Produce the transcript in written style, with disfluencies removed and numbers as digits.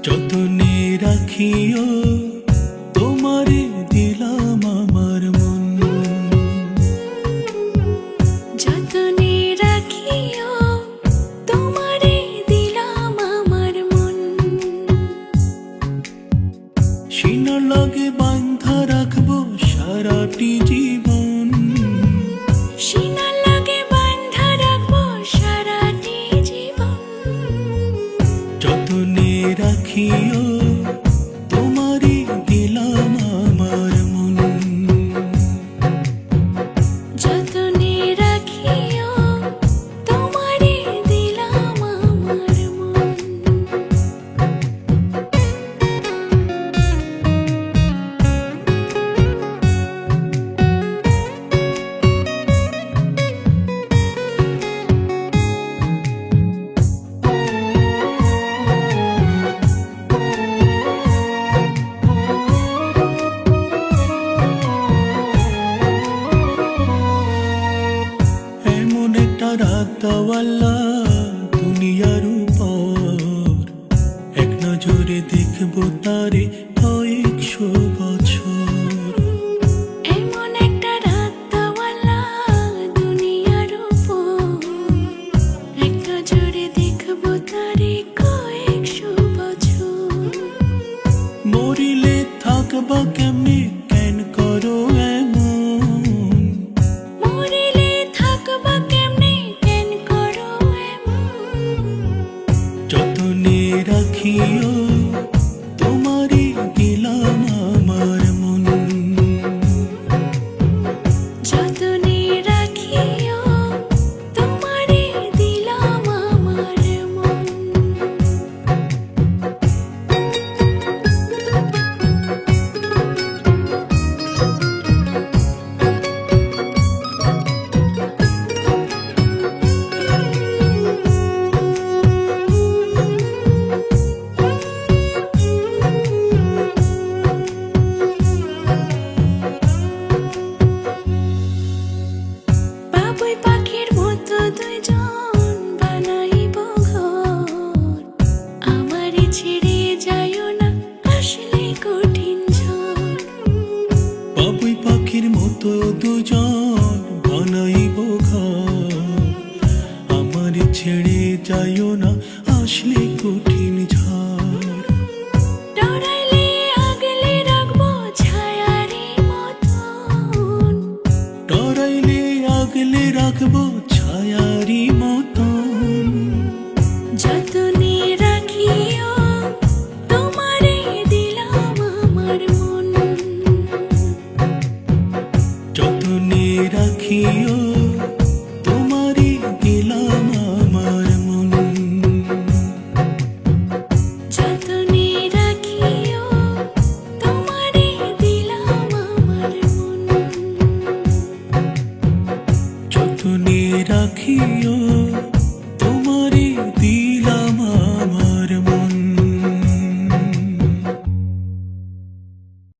যতনে রাখিও তোমারে দিলাম আমার মন। যতনে রাখিও তোমারে দিলাম আমার মন। সিনার লগে বাঁধা রাখবো সারাটি জীবন। সিনার লগে বাঁধা রাখবো সারাটি জীবন। যতনে রাখিও তোমারে দিলাম আমার মন। যতনে রাখিও তোমারে দিলাম আমার মন। এমন একটা রাত দাওয়াল্লা দুনিয়ার উপর, এক নজরে দেখবো তারে কয়েকশো বছর। এমন একটা রাত দাওয়ালা দুনিয়ার উপর, এক নজরে দেখবো তারে কয়েকশো বছর। মরিলে থাকবা কেমনে কেন করো এমন। মরিলে থাকবা কেমনে কেন করো এমন। যতনে রাখিও তোমারে দিলাম আমার মন। যতনে রাখিও তোমারে দিলাম আমার মন। বাবুই পাখির মতো দুইজন বানাইব ঘর। আমারে ছেড়ে যাইও না আসলে কঠিন ঝড়। বাবুই পাখির মতো দুজন বানাইব ঘর। আমার ছেড়ে যাইও না আসলে কঠিন ঝড়। ডরাইলে আগলে রাখবো ছায়ারে মতন। ডরাইলে আগলে রাখবো ছায়ারি মতন। যতনে রাখিও তোমারে দিলাম আমার মন। যতনে রাখিও তোমারে দিলাম আমার মন। যতনে রাখিও তোমারে দিলাম আমার মন। যতনে রাখিও